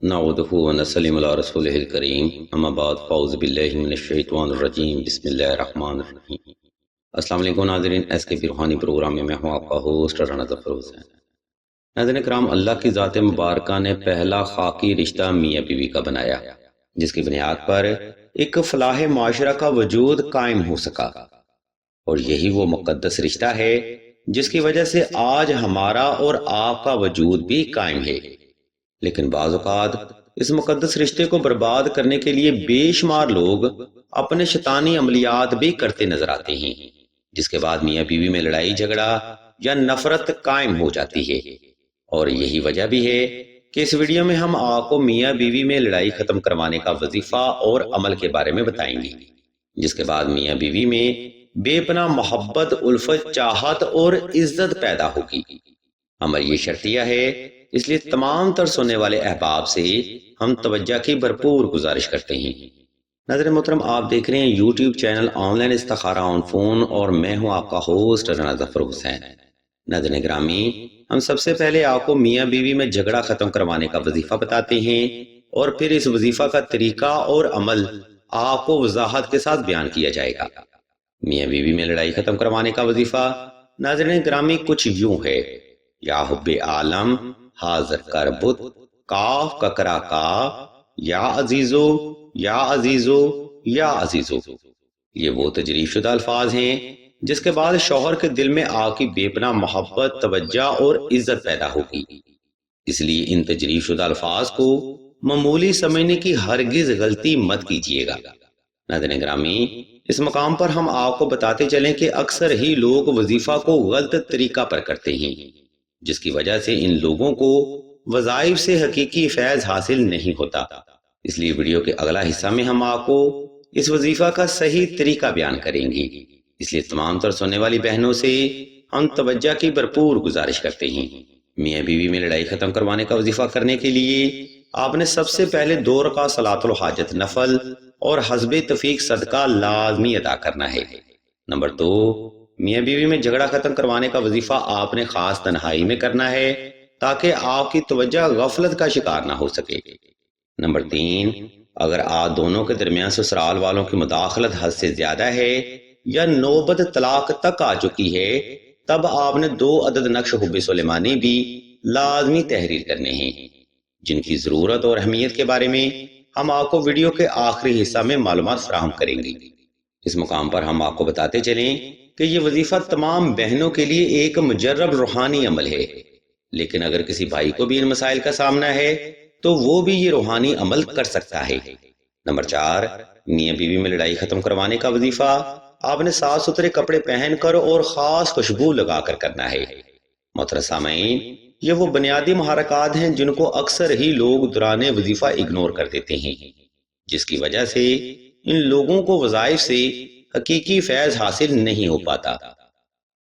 نعوذ ونسلم علی رسولہ الکریم اما بعد فاعوذ باللہ من الشیطان الرجیم بسم اللہ الرحمن الرحیم۔ السلام علیکم ناظرین، ایس کے پی روحانی پروگرام میں میں ہوں آپ کا ہوسٹ رانا ظفر حسین۔ ناظرین کرام، اللہ کی ذات مبارکہ نے پہلا خاکی رشتہ میاں بیوی کا بنایا، جس کی بنیاد پر ایک فلاح معاشرہ کا وجود قائم ہو سکا، اور یہی وہ مقدس رشتہ ہے جس کی وجہ سے آج ہمارا اور آپ کا وجود بھی قائم ہے۔ لیکن بعض اوقات اس مقدس رشتے کو برباد کرنے کے لیے بے شمار لوگ اپنے شیطانی عملیات بھی کرتے نظر آتے ہیں، جس کے بعد میاں بیوی میں لڑائی جھگڑا یا نفرت قائم ہو جاتی ہے۔ اور یہی وجہ بھی ہے کہ اس ویڈیو میں ہم آپ کو میاں بیوی میں لڑائی ختم کروانے کا وظیفہ اور عمل کے بارے میں بتائیں گے، جس کے بعد میاں بیوی میں بے پناہ محبت، الفت، چاہت اور عزت پیدا ہوگی۔ عمل یہ شرطیہ ہے، اس لیے تمام تر سننے والے احباب سے ہم توجہ کی بھرپور گزارش کرتے ہیں۔ ناظرین محترم، آپ دیکھ رہے ہیں یوٹیوب چینل آن لائن استخارہ آن فون، اور میں ہوں آپ کا ہوسٹ رانا ظفر حسین۔ ناظرین گرامی، ہم سب سے پہلے آپ کو میاں بیوی میں جھگڑا ختم کروانے کا وظیفہ بتاتے ہیں، اور پھر اس وظیفہ کا طریقہ اور عمل آپ کو وضاحت کے ساتھ بیان کیا جائے گا۔ میاں بیوی میں لڑائی ختم کروانے کا وظیفہ ناظرین گرامی کچھ یوں ہے: یا حب عالم حاضر کر بت، کاف ککرا کا، یا عزیزو یا عزیزو یا عزیزو۔ یہ وہ تجریح شدہ الفاظ ہیں جس کے بعد شوہر کے دل میں آپ کی بے پناہ محبت، توجہ اور عزت پیدا ہوگی۔ اس لیے ان تجریح شدہ الفاظ کو معمولی سمجھنے کی ہرگز غلطی مت کیجیے گا۔ ناظرین گرامی، اس مقام پر ہم آپ کو بتاتے چلیں کہ اکثر ہی لوگ وظیفہ کو غلط طریقہ پر کرتے ہیں، جس کی وجہ سے ان لوگوں کو وظائف سے حقیقی فیض حاصل نہیں ہوتا۔ اس لیے ویڈیو کے اگلا حصہ میں ہم آپ کو اس وظیفہ کا صحیح طریقہ بیان کریں گے۔ اس لیے تمام تر سننے والی بہنوں سے ہم توجہ کی بھرپور گزارش کرتے ہیں۔ میاں بیوی میں لڑائی ختم کروانے کا وظیفہ کرنے کے لیے آپ نے سب سے پہلے 2 رکعت صلاۃ الحاجت نفل اور حسب تفیق صدقہ لازمی ادا کرنا ہے۔ نمبر 2، میاں بیوی میں جھگڑا ختم کروانے کا وظیفہ آپ نے خاص تنہائی میں کرنا ہے تاکہ آپ کی توجہ غفلت کا شکار نہ ہو سکے۔ نمبر 3، اگر آپ دونوں کے درمیان سسرال والوں کی مداخلت حد سے زیادہ ہے یا نوبت طلاق تک آ چکی ہے، تب آپ نے 2 عدد نقش حب سلیمانی بھی لازمی تحریر کرنے ہیں، جن کی ضرورت اور اہمیت کے بارے میں ہم آپ کو ویڈیو کے آخری حصہ میں معلومات فراہم کریں گے۔ اس مقام پر ہم آپ کو بتاتے چلیں کہ یہ وظیفہ تمام بہنوں کے لیے ایک مجرب روحانی عمل ہے، لیکن اگر کسی بھائی کو بھی ان مسائل کا سامنا ہے تو وہ بھی یہ روحانی عمل کر سکتا ہے۔ نمبر 4، میاں بیوی میں لڑائی ختم کروانے کا وظیفہ آپ نے صاف ستھرے کپڑے پہن کر اور خاص خوشبو لگا کر کرنا ہے۔ محترم سامعین، یہ وہ بنیادی محرکات ہیں جن کو اکثر ہی لوگ دوران وظیفہ اگنور کر دیتے ہیں، جس کی وجہ سے ان لوگوں کو وظائف سے حقیقی فیض حاصل نہیں ہو پاتا۔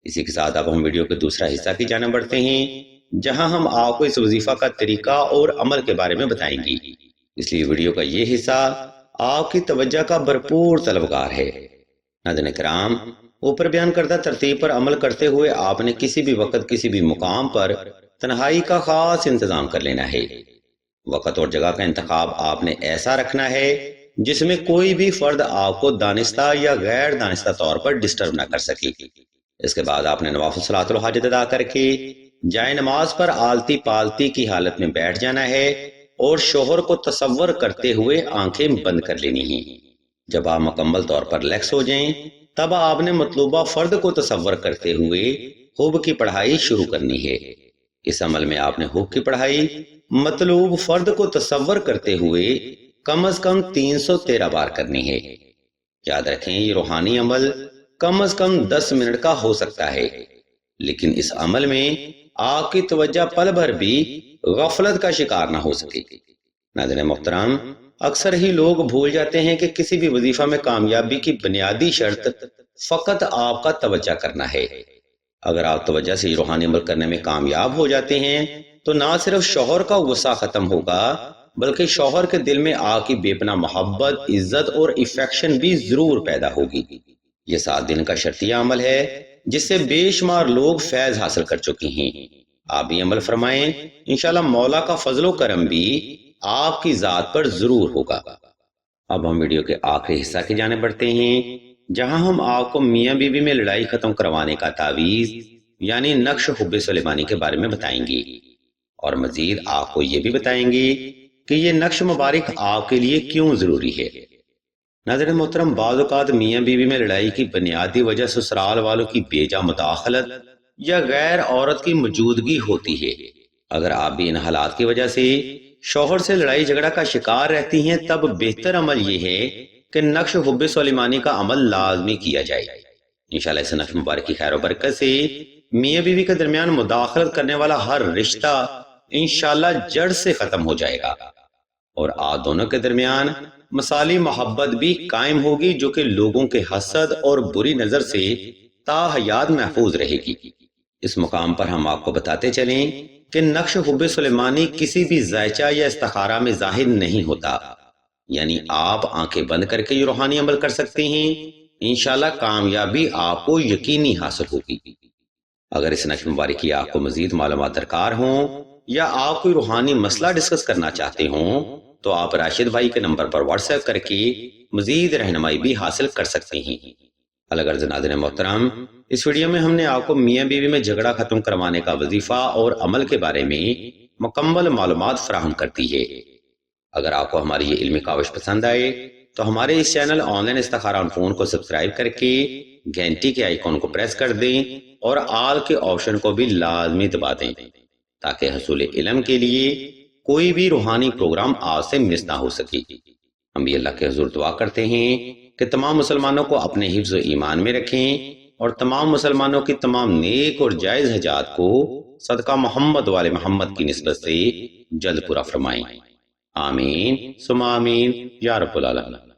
اسی کے ساتھ اب ہم ویڈیو کے دوسرا حصہ کی جانب بڑھتے ہیں، جہاں ہم آپ کو اس وظیفہ کا طریقہ اور عمل کے بارے میں بتائیں گے۔ اس لیے ویڈیو کا یہ حصہ آپ کی توجہ کا بھرپور طلبگار ہے۔ ناظرین کرام، اوپر بیان کردہ ترتیب پر عمل کرتے ہوئے آپ نے کسی بھی وقت کسی بھی مقام پر تنہائی کا خاص انتظام کر لینا ہے۔ وقت اور جگہ کا انتخاب آپ نے ایسا رکھنا ہے جس میں کوئی بھی فرد آپ کو دانستہ یا غیر دانستہ طور پر ڈسٹرب نہ کر سکے۔ اس کے بعد آپ نے نوافل صلاۃ الحاجت ادا کر کے جائے نماز پر آلتی پالتی کی حالت میں بیٹھ جانا ہے اور شوہر کو تصور کرتے ہوئے آنکھیں بند کر لینی ہیں۔ جب آپ مکمل طور پر ریلیکس ہو جائیں، تب آپ نے مطلوبہ فرد کو تصور کرتے ہوئے حب کی پڑھائی شروع کرنی ہے۔ اس عمل میں آپ نے حب کی پڑھائی مطلوب فرد کو تصور کرتے ہوئے کم از کم 313 بار کرنی ہے۔ یاد رکھیں، یہ روحانی عمل کم از کم 10 منٹ کا ہو سکتا ہے، لیکن اس عمل میں آپ کی توجہ پل بھر بھی غفلت کا شکار نہ ہو سکے۔ ناظرین محترم، اکثر ہی لوگ بھول جاتے ہیں کہ کسی بھی وظیفہ میں کامیابی کی بنیادی شرط فقط آپ کا توجہ کرنا ہے۔ اگر آپ توجہ سے روحانی عمل کرنے میں کامیاب ہو جاتے ہیں تو نہ صرف شوہر کا غصہ ختم ہوگا، بلکہ شوہر کے دل میں آپ کی بے پناہ محبت، عزت اور افیکشن بھی ضرور پیدا ہوگی۔ یہ 7 دن کا شرطیہ عمل ہے جس سے بے شمار لوگ فیض حاصل کر چکے ہیں۔ آپ بھی عمل فرمائیں، انشاءاللہ مولا کا فضل و کرم بھی آپ کی ذات پر ضرور ہوگا۔ اب ہم ویڈیو کے آخری حصہ کی جانب بڑھتے ہیں، جہاں ہم آپ کو میاں بیوی میں لڑائی ختم کروانے کا تعویذ یعنی نقش حب سلیمانی کے بارے میں بتائیں گے، اور مزید آپ کو یہ بھی بتائیں گے کہ یہ نقش مبارک آپ کے لیے کیوں ضروری ہے۔ ناظرین محترم، بعض اوقات میاں بیوی میں لڑائی کی بنیادی وجہ سسرال والوں کی بیجا مداخلت یا غیر عورت کی موجودگی ہوتی ہے۔ اگر آپ بھی ان حالات کی وجہ سے شوہر سے لڑائی جھگڑا کا شکار رہتی ہیں، تب بہتر عمل یہ ہے کہ نقش حب سلیمانی کا عمل لازمی کیا جائے۔ انشاءاللہ اس نقش مبارک کی خیر و برکت سے میاں بیوی کے درمیان مداخلت کرنے والا ہر رشتہ انشاءاللہ جڑ سے ختم ہو جائے گا، اور آپ دونوں کے درمیان مثالی محبت بھی قائم ہوگی، جو کہ لوگوں کے حسد اور بری نظر سے تا حیات محفوظ رہے گی۔ اس مقام پر ہم آپ کو بتاتے چلیں کہ نقش حب سلیمانی کسی بھی ذائچہ یا استخارہ میں ظاہر نہیں ہوتا، یعنی آپ آنکھیں بند کر کے یہ روحانی عمل کر سکتے ہیں، انشاءاللہ کامیابی آپ کو یقینی حاصل ہوگی۔ اگر اس نقش مبارک کی آپ کو مزید معلومات درکار ہوں یا آپ کوئی روحانی مسئلہ ڈسکس کرنا چاہتے ہوں تو آپ راشد بھائی کے نمبر پر واٹس ایپ کر کے مزید رہنمائی بھی حاصل کر سکتے ہیں۔ الغرض ناظرین محترم، اس ویڈیو میں ہم نے آپ کو میاں بیوی میں جھگڑا ختم کروانے کا وظیفہ اور عمل کے بارے میں مکمل معلومات فراہم کرتی ہے۔ اگر آپ کو ہماری یہ علمی کاوش پسند آئے تو ہمارے اس چینل آن لائن استخارہ آن فون کو سبسکرائب کر کے گھنٹی کے آئیکن کو پریس کر دیں اور آل کے آپشن کو بھی لازمی دبا دیں، تاکہ حصول علم کے لیے کوئی بھی روحانی پروگرام آپ سے مس نہ ہو سکے۔ ہم بھی اللہ کے حضور دعا کرتے ہیں کہ تمام مسلمانوں کو اپنے حفظ و ایمان میں رکھیں اور تمام مسلمانوں کی تمام نیک اور جائز حاجات کو صدقہ محمد والے محمد کی نسبت سے جلد پورا فرمائیں۔ آمین ثم آمین یا رب العالمین۔